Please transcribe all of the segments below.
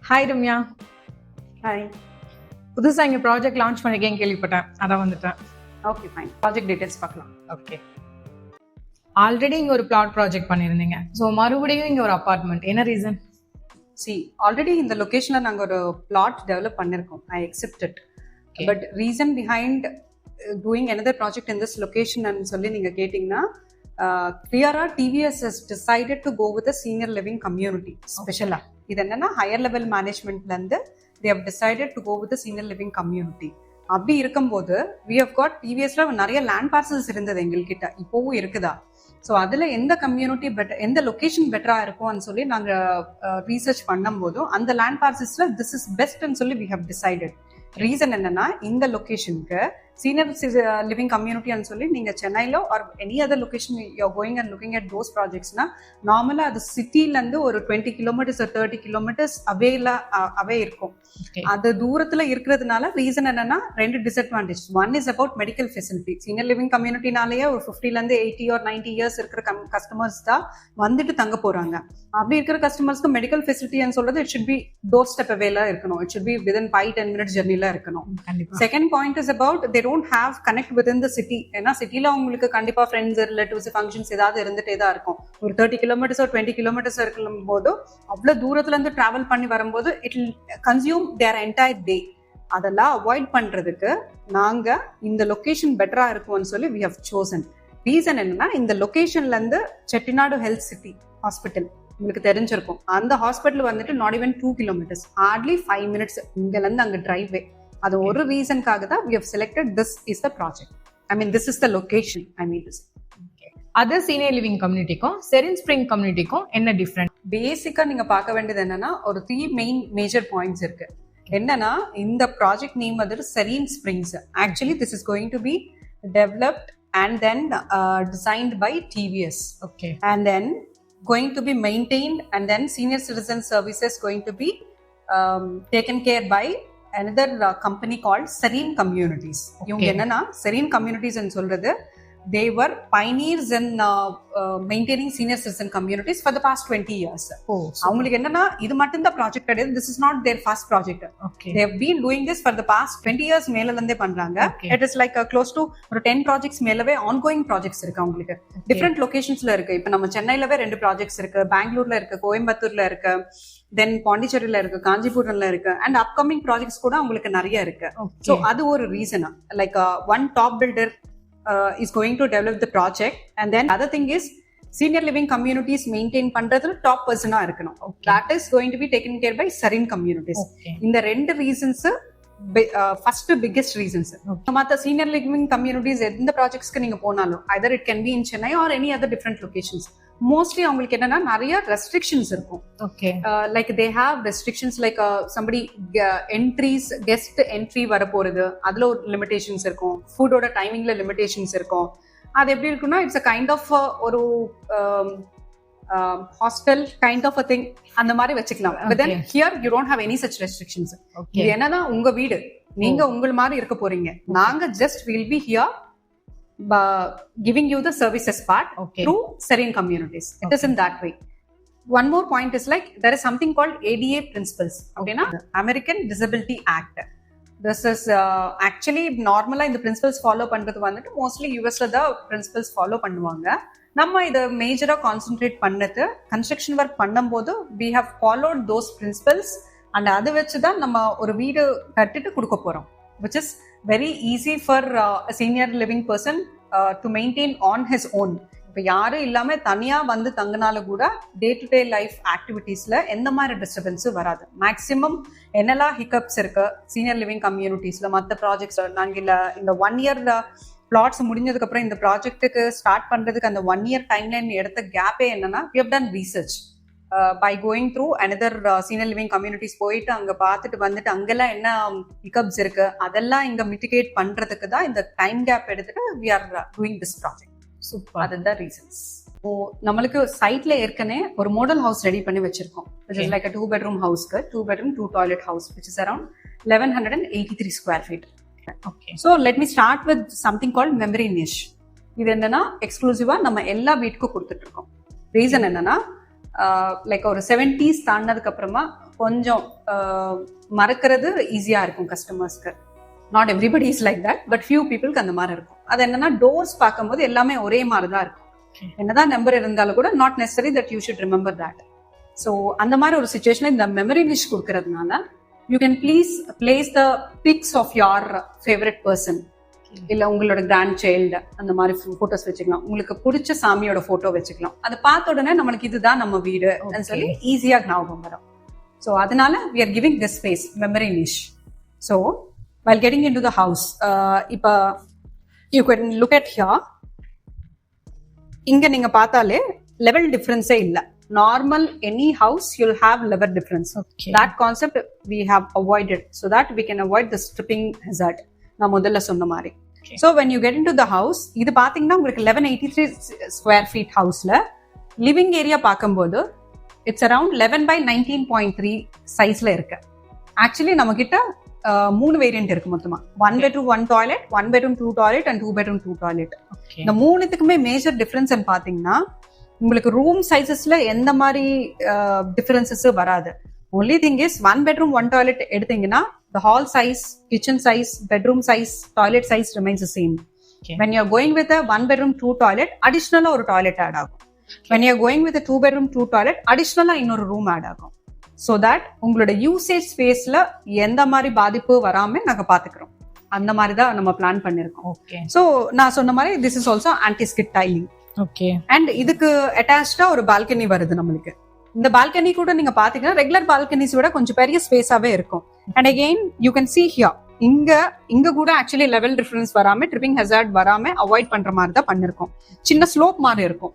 Hi Ramya. Hi. புதுசாக இங்கே project launch பண்ணிருக்கேன் கேள்விப்பட்டேன், அதான் வந்துட்டேன். ஓகே ஃபைன், ப்ராஜெக்ட் டீடைல்ஸ் பார்க்கலாம். ஓகே, ஆல்ரெடி இங்கே ஒரு பிளாட் ப்ராஜெக்ட் பண்ணியிருந்தீங்க, ஸோ மறுபடியும் இங்கே ஒரு அப்பார்ட்மெண்ட், என்ன ரீசன்? ஆல்ரெடி இந்த லொக்கேஷனில் நாங்கள் ஒரு பிளாட் டெவலப் பண்ணியிருக்கோம். I accept it. But reason behind doing another project in this location சொல்லி நீங்கள் கேட்டிங்கன்னா, கிளியராக TVS has decided to go with a senior living community ஸ்பெஷலாக. இது என்னன்னா ஹையர் லெவல் மேனேஜ்மெண்ட்லேருந்து they have decided to go with the senior living community. அப்படி இருக்கும்போது we have got டிவிஎஸ்ல நிறைய லேண்ட் பார்சல்ஸ் இருந்தது எங்கள்கிட்ட, இப்போவும் இருக்குதா. ஸோ அதில் எந்த கம்யூனிட்டி பெட்டர், எந்த லொக்கேஷன் பெட்டராக இருக்கும்னு சொல்லி நாங்கள் ரீசர்ச் பண்ணும்போதும் அந்த லேண்ட் பார்சல்ஸில் திஸ் இஸ் பெஸ்ட்னு சொல்லி we have decided. ரீசன் என்னன்னா, இந்த லொக்கேஷனுக்கு சீனியர் லிவிங் கம்யூனிட்டின்னு சொல்லி நீங்கள் சென்னையிலோ or any other location you're going and looking at those ப்ராஜெக்ட்ஸ்னா நார்மலாக அது சிட்டிலேருந்து ஒரு 20 கிலோமீட்டர்ஸ் ஒரு 30 கிலோமீட்டர்ஸ் அவே இருக்கும். அது தூரத்தில் இருக்கிறதுனால ரீசன் என்னன்னா, ரெண்டு disadvantage. One is about medical facility. Senior living கம்யூனிட்டினாலேயே ஒரு 50லேருந்து 80 or 90 இயர்ஸ் இருக்கிற கஸ்டமர்ஸ் தான் வந்துட்டு தங்க போகிறாங்க. அப்படி இருக்கிற கஸ்டமர்ஸ்க்கு மெடிக்கல் ஃபெசிலிட்டின்னு சொல்றது it should be doorstep அவேல இருக்கணும். It should be within 5-10 minutes ஜெர்னில இருக்கணும். Second point is about they don't have connect within the city. ஏன்னா சிட்டில உங்களுக்கு கண்டிப்பா ஃப்ரெண்ட்ஸ், ரிலேட்டிவ்ஸ், ஃபங்க்ஷன்ஸ் ஏதாவது இருந்துட்டே தான் இருக்கும். ஒரு 30 கிலோமீட்டர்ஸ் ஒரு 20 கிலோமீட்டர்ஸ் இருக்கும் போது அவ்வளவு தூரத்துல இருந்து டிராவல் பண்ணி வரும்போது it will consume their entire day. அதெல்லாம் அவாய்ட் பண்றதுக்கு நாங்க இந்த லொகேஷன் பெட்டரா இருக்கும்னு சொல்லி we have chosen. ரீசன் என்னன்னா, இந்த லொகேஷன்ல இருந்து செட்டிநாடு ஹெல்த் சிட்டி ஹாஸ்பிட்டல் உங்களுக்கு தெரிஞ்சிருக்கும். அந்த ஹாஸ்பிட்டல் வந்துட்டு not even 2 kilometres, hardly 5 minutes இங்கல இருந்து அங்க டிரைவே. அது ஒரு ரீசனுக்காக தான் we have selected this is the project. I mean this is the location. I mean this. அது சீனியர் லிவிங் கம்யூனிட்டிக்கும் செரின் ஸ்பிரிங் கம்யூனிட்டிக்கும் என்ன டிஃபரெண்ட்? பேசிக்கா நீங்க பார்க்க வேண்டியது என்னன்னா, ஒரு 3 மெயின் மேஜர் பாயிண்ட்ஸ் இருக்கு. என்னன்னா, இந்த ப்ராஜெக்ட் நேம் வந்து serene springs. Actually this is going to be developed and then designed by TVS. Okay. And then going to be maintained, and then senior citizen services going to be taken care by another company called Serene Communities. இவங்க என்னன்னா, Serene Communities ன்னு சொல்றது, they were pioneers in maintaining senior citizen communities for the past 20 years. அவங்களுக்கு என்னன்னா, இது மட்டும் தான் project கிடையாது. This is not their first project. They have been doing this for the past 20 years மேல இருந்தே பண்றாங்க. It is like close to ஒரு 10 projects மேலவே ongoing projects இருக்கு அவங்களுக்கு. டிஃபரெண்ட் லொகேஷன்ஸ்ல இருக்கு. இப்போ நம்ம சென்னையிலவே 2 ப்ராஜெக்ட்ஸ் இருக்கு, பெங்களூர்ல இருக்கு, கோயம்புத்தூர்ல இருக்கு, தென் பாண்டிச்சேரியில இருக்கு, காஞ்சிபுரம்ல இருக்கு, அண்ட் அப்கமிங் ப்ராஜெக்ட்ஸ் கூட உங்களுக்கு நிறைய இருக்கு. ஸோ அது ஒரு ரீசனா, like one top builder is going to develop the project, and then other thing is senior living communities maintain பண்றதுல டாப் பர்சனா இருக்கணும். That is going to be taken care by Serene Communities. இந்த ரெண்டு reasons first biggest reasons. மற்ற senior living communities எந்த ப்ராஜெக்ட்ஸ்க்கு நீங்க போனாலும் either it can be in Chennai or any other different locations, mostly அவங்களுக்கு என்னன்னா நிறைய ரெஸ்ட்ரிக்ஷன்ஸ் இருக்கும். Like they have restrictions like somebody entries, guest entry வர போறது, அதுல ஒரு லிமிடேஷன்ஸ் இருக்கும். ஃபுட்டோட டைமிங்ல லிமிடேஷன்ஸ் இருக்கும். அது எப்படி இருக்குன்னா, இட்ஸ் அ கைண்ட் ஆஃப் ஒரு hostel kind of a thing, அந்த மாதிரி வச்சுக்கலாம். But then here you don't have any such restrictions. இது என்னன்னா, உங்க வீடு, நீங்க உங்கள் மாதிரி இருக்க போறீங்க. நாங்க just will be here giving you the services part through Serene Communities. It is in that way. One more point is like there is something called ADA principles. Okay na, American Disability Act. This is actually normally in the principles follow பண்றது வந்துட்டு mostly US ல the principles follow பண்ணுவாங்க. நம்ம இத மேஜரா concentrate பண்ணது construction work பண்ணும்போது we have followed those principles, and அது வச்சு தான் நம்ம ஒரு வீடு கட்டிட்டு கொடுக்க போறோம், which is very easy for a senior living person to maintain on his own. இப்போ யாரும் இல்லாம தனியா வந்து தங்கினால கூட டே டு டே லைஃப் ஆக்டிவிட்டீஸ்ல எந்த மாதிரி டிஸ்டர்பன்ஸும் வராது. மேக்சிமம் என்னெல்லாம் ஹிக்கப்ஸ் இருக்கு சீனியர் லிவிங் கம்யூனிட்டிஸ்ல, மற்ற ப்ராஜெக்ட்ஸ் நாங்க இந்த 1 இயர் பிளாட்ஸ் முடிஞ்சதுக்கு அப்புறம் இந்த ப்ராஜெக்ட்டுக்கு ஸ்டார்ட் பண்றதுக்கு அந்த 1 இயர் டைம்லைன் எடுத்த கேப்பே என்னன்னா, we have done research by going through another senior living communities. போயிட்டு அங்க பார்த்துட்டு வந்துட்டு அங்கெல்லாம் என்ன ஹிக்கப்ஸ் இருக்கு அதெல்லாம் இங்க மிட்டிகேட் பண்றதுக்கு தான் இந்த டைம் கேப் எடுத்துட்டு we are doing this project. Super, அதுதான் ரீசன்ஸ். ஓ, நம்மளுக்கு சைட்ல ஏற்கனவே ஒரு மாடல் ஹவுஸ் ரெடி பண்ணி வச்சிருக்கோம், which is like a 2 bedroom ஹவுஸ்க்கு 2 bedroom 2 toilet house, which is around 1183 square feet. Okay, so let me start with something called memory niche. இது என்னன்னா, எக்ஸ்க்ளூசிவா நம்ம எல்லா வீட்டுக்கும் கொடுத்துட்டு இருக்கோம். ரீசன் என்னன்னா, லைக் ஒரு 70s தாண்டதுக்கு அப்புறமா கொஞ்சம் மறக்கிறது ஈஸியா இருக்கும் கஸ்டமர்ஸ்க்கு. Not everybody is like that, but few பீப்புளுக்கு அந்த மாதிரி இருக்கும். அது என்னன்னா டோர்ஸ் பார்க்கும்போது எல்லாமே ஒரே மாதிரி தான் இருக்கும். என்னதான் நம்பர் இருந்தாலும் கூட not necessary that you should remember that. So அந்த மாதிரி ஒரு சுச்சுவேஷன்ல இந்த மெமரி லிஸ்ட் கொடுக்கறதுனால you can please place the pics of your favourite person, இல்ல உங்களோட கிராண்ட் சைல்டு அந்த மாதிரி போட்டோஸ் வச்சுக்கலாம். உங்களுக்கு பிடிச்ச சாமியோட போட்டோ வச்சுக்கலாம். அதை பார்த்த உடனே நம்மளுக்கு இதுதான் நம்ம வீடு சொல்லி ஈஸியா ஞாபகம் வரும். ஸோ அதனால we are giving this space memory niche. So while getting into the house, இப்ப you can look at here. இங்க நீங்க பார்த்தாலே லெவல் டிஃபரன்ஸே இல்ல. Normal any house you'll have level difference. That concept we have avoided so that we can avoid the stripping hazard. நான் முதல்ல சொன்ன மாதிரி. So when you get into the house, இது பாத்தீங்கன்னா உங்களுக்கு 1183 square feet ஹவுஸ்ல லிவிங் ஏரியா பார்க்கும்போது it's around 11 by 19.3 சைஸ்ல இருக்கு. ஆக்சுவலி நம்ம கிட்ட 3 வேரியன்ட் இருக்கு மொத்தமா. 1 bedroom 1 toilet, 1 bedroom 2 toilet and 2 bedroom 2 toilet. இந்த மூணுத்துக்குமே மேஜர் டிஃபரன்ஸ் பாத்தீங்கன்னா உங்களுக்கு ரூம் சைசஸ்ல எந்த மாதிரி டிஃபரன்சஸ் வராது. Only thing is 1 bedroom 1 toilet எடுத்தீங்கன்னா the hall size, kitchen size, bedroom size, toilet size remains the same. When you are going with a 1 bedroom 2 toilet, additional ஒரு toilet add ஆகும். When you are going with a 2 bedroom 2 toilet, additional இன்னொரு room add ஆகும். So that உங்களோட usage ஸ்பேஸ்ல எந்த மாதிரி பாதிப்பு வராம நாங்க பாத்துக்கிறோம். அந்த மாதிரி தான் நம்ம பிளான் பண்ணிருக்கோம். So நான் சொன்ன மாதிரி this is also anti-skid tiling. And இதுக்கு அட்டாச்டா ஒரு பால்கனி வருது நம்மளுக்கு. இந்த பால்கனி கூட நீங்க பாத்தீங்கன்னா ரெகுலர் பால்கனிஸ் விட கொஞ்சம் பெரிய ஸ்பேஸாவே இருக்கும். And again you can see here, இங்க கூட ஆக்சுவலி லெவல் டிஃபரன்ஸ் வராம ட்ரிப்பிங் ஹசார்ட் வராம அவாய்ட் பண்ற மாதிரி தான் பண்ணிருக்கோம். சின்ன ஸ்லோப் மாதிரி இருக்கும்.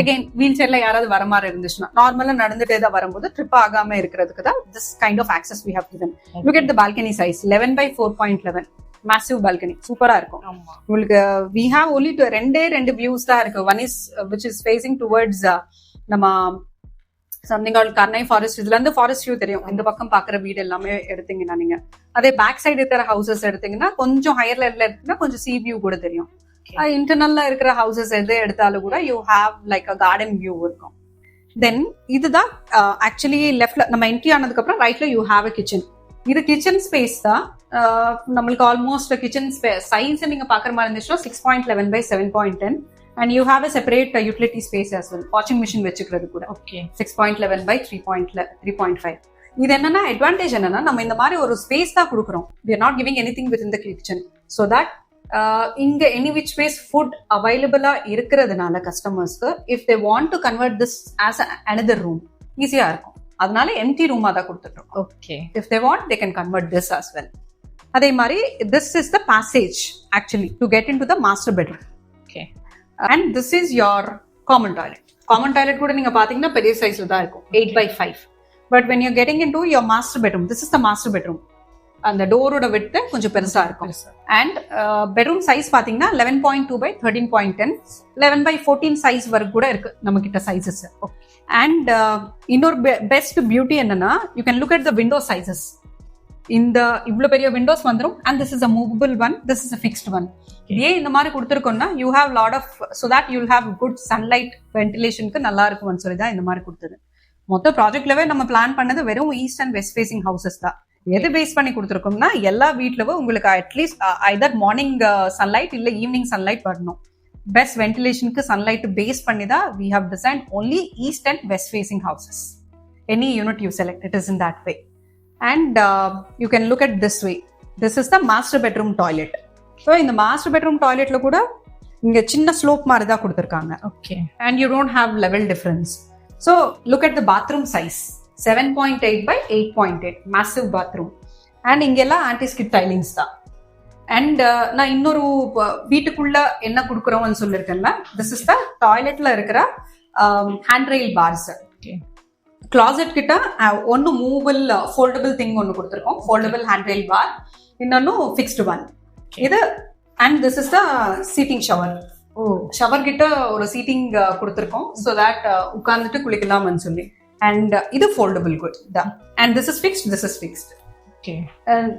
அகெயின் வீல் சேர்ல யாராவது வர மாதிரி இருந்துச்சுன்னா நார்மலா நடந்துட்டே தான் வரும்போது ட்ரிப் ஆகாம இருக்கிறதுக்கு தான் this kind of access we have given. Look at the balcony size, 11 by 4.11. massive balcony, சூப்பரா இருக்கும். உங்களுக்கு we have only ரெண்டு வியூஸ் தான் இருக்கு. One is which is facing towards நம்ம சம்திங் கால் கர்ணை ஃபாரஸ்ட். இதுல இருந்து ஃபாரஸ்ட் வியூ தெரியும். இந்த பக்கம் பாக்குற வீடு எல்லாமே எடுத்தீங்கன்னா நீங்க அதே பேக் சைடு இருக்கிற ஹவுசஸ் எடுத்தீங்கன்னா கொஞ்சம் ஹையர் லெவல்ல இருக்குன்னா கொஞ்சம் சி வியூ கூட தெரியும். இன்டர்னல்ல இருக்கிற ஹவுசஸ் எது எடுத்தாலும் கூட you have like a garden view இருக்கும். தென் இதுதான் ஆக்சுவலி லெஃப்ட்ல நம்ம என்ட்ரி ஆனதுக்கு அப்புறம் ரைட்ல யூ ஹாவ் அ கிச்சன். இது கிச்சன் ஸ்பேஸ் தான். நம்மளுக்கு ஆல்மோஸ்ட் கிச்சன் சைஸ் நீங்க பாக்குற மாதிரி இருந்துச்சுன்னா 6.11 by 7.10. And you have a separate utility space as well. Washing machine வெச்சுக்கிறது கூட. 6.11 by 3.5. இது என்னன்னா அட்வான்டேஜ் என்னன்னா நம்ம இந்த மாதிரி ஒரு ஸ்பேஸ் தான் கொடுக்குறோம். We are not giving anything within the kitchen. So that இங்க any which space food available-ஆ இருக்கிறதுனால கஸ்டமர்ஸ்க்கு if they want to convert this as another room ஈஸியா இருக்கும். அதனால empty room-ஆ தான் கொடுத்துட்டோம். If they want they can convert this as well. அதே மாதிரி this is the passage actually to get into the master bedroom. And this is your common toilet. Common toilet கூட நீங்க பாத்தீங்கன்னா பெரிய சைஸ்ல தான் இருக்கும், 8 by 5. But when you're getting into your master bedroom, this is the master bedroom. அந்த டோரோட width கொஞ்சம் பெருசா இருக்கும். And bedroom size பாத்தீங்கன்னா 11.2 by 13.10, 11 by 14 size வரைக்கும் கூட இருக்கு நம்ம கிட்ட சைஸஸ். And இன்னொரு பெஸ்ட் பியூட்டி என்னன்னா you can look at the window sizes. இந்த இவ்வளவு பெரிய விண்டோஸ் வந்துரும். and this is a movable one, this is a fixed one. ஏன் இந்த மாதிரி கொடுத்துருக்கோம்னா you have lot of so that you'll have good sunlight ventilationக்கு நல்லா இருக்கும்னு சொல்லி தான் இந்த மாதிரி கொடுத்தது. மொத்த ப்ராஜெக்ட்லவே நம்ம பிளான் பண்ணது வெறும் east and west facing houses தான். எது பேஸ் பண்ணி கொடுத்துருக்கோம்னா எல்லா வீட்லவும் உங்களுக்கு அட்லீஸ்ட் ஐதர் மார்னிங் சன்லைட் இல்ல ஈவினிங் சன்லைட் வரணும். பெஸ்ட் வென்டிலேஷனுக்கு சன்லைட் பேஸ் பண்ணி தான் we have designed only east and west facing houses. Any unit you select, it is in that way. And you can look at this way. This is the master bedroom toilet. So in the master bedroom toiletல கூட இங்க சின்ன slope மாதிரி தான் கொடுத்திருக்காங்க. And you don't have level difference. So look at the bathroom size, 7.8 by 8.8, massive bathroom. And இங்க எல்லாம் anti-skid tilings தான். And நான் இன்னொரு வீட்டுக்குள்ள என்ன கொடுக்குறோம்னு சொல்லிருக்கேன்ல, this is the toiletல இருக்கிற handrail bars. கிளாசெட் கிட்ட ஒன்னு மூவபிள் ஃபோல்டபிள் திங் ஒன்னு கொடுத்துருக்கோம், ஃபோல்டபிள் ஹேண்ட்ரெயில் பார். இன்னொன்னு ஃபிக்ஸ்டு ஒன் இது. And this is the seating shower. Shower கிட்ட ஒரு சீட்டிங் கொடுத்துருக்கோம் ஸோ தட் உட்கார்ந்துட்டு குளிக்கலாம்னு சொல்லி. அண்ட் இது ஃபோல்டபிள் குட் தான். And this is fixed, this is fixed.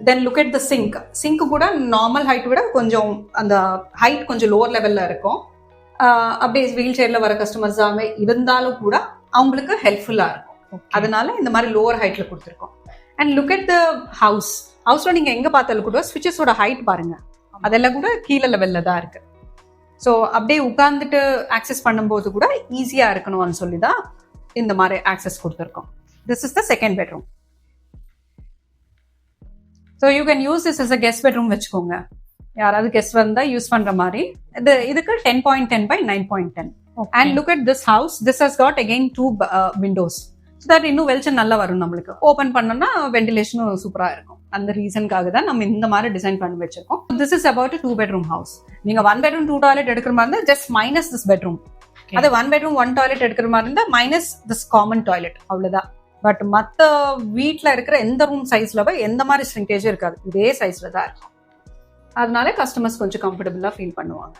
Then look at the sink. Sink கூட நார்மல் ஹைட் விட கொஞ்சம் அந்த ஹைட் கொஞ்சம் லோவர் லெவல்ல இருக்கும். அப்படியே வீல் சேர்ல வர கஸ்டமர்ஸாவே இருந்தாலும் கூட அவங்களுக்கு ஹெல்ப்ஃபுல்லா இருக்கும். அதனால இந்த மாதிரி லோவர் ஹைட்ல கொடுத்துருக்கோம். அண்ட் லுக் அட் த ஹவுஸ்ல நீங்க எங்க பார்த்தாலும் கூட ஸ்விட்சஸோட ஹைட் பாருங்க, அதெல்லாம் கூட கீழே லெவல்ல தான் இருக்கு. ஸோ அப்படியே உட்கார்ந்துட்டு ஆக்சஸ் பண்ணும்போது கூட ஈஸியா இருக்கணும்னு சொல்லி தான் இந்த மாதிரி ஆக்சஸ் கொடுத்துருக்கோம். This is the second bedroom. So you can use this is a guest bedroom வச்சுக்கோங்க. யாராவது கெஸ்ட் வந்தா யூஸ் பண்ற மாதிரி. இதுக்கு 10.10 by 9.10. And look at this house. This has got again 2 windows. So that இன்னும் வெளிச்சம் நல்லா வரும் நம்மளுக்கு. ஓப்பன் பண்ணோம்னா வென்டிலேஷனும் சூப்பரா இருக்கும். அந்த ரீசனுக்காக தான் நம்ம இந்த மாதிரி டிசைன் பண்ணி வச்சிருக்கோம். This is about 2 bedroom house. நீங்க 1 bedroom 2 toilet எடுக்கிற மாதிரி இருந்தா ஜஸ்ட் மைனஸ் திஸ் பெட்ரூம். அது 1 bedroom 1 toilet எடுக்கிற மாதிரி இருந்தா மைனஸ் திஸ் காமன் டாய்லெட், அவ்வளவுதான். பட் மற்ற வீட்டில் இருக்கிற எந்த ரூம் சைஸ்ல எந்த மாதிரி ஸ்ட்ரிங்கேஜும் இருக்காது, இதே சைஸ்ல தான் இருக்கும். அதனால கஸ்டமர்ஸ் கொஞ்சம் கம்ஃபர்டபுளா ஃபீல் பண்ணுவாங்க.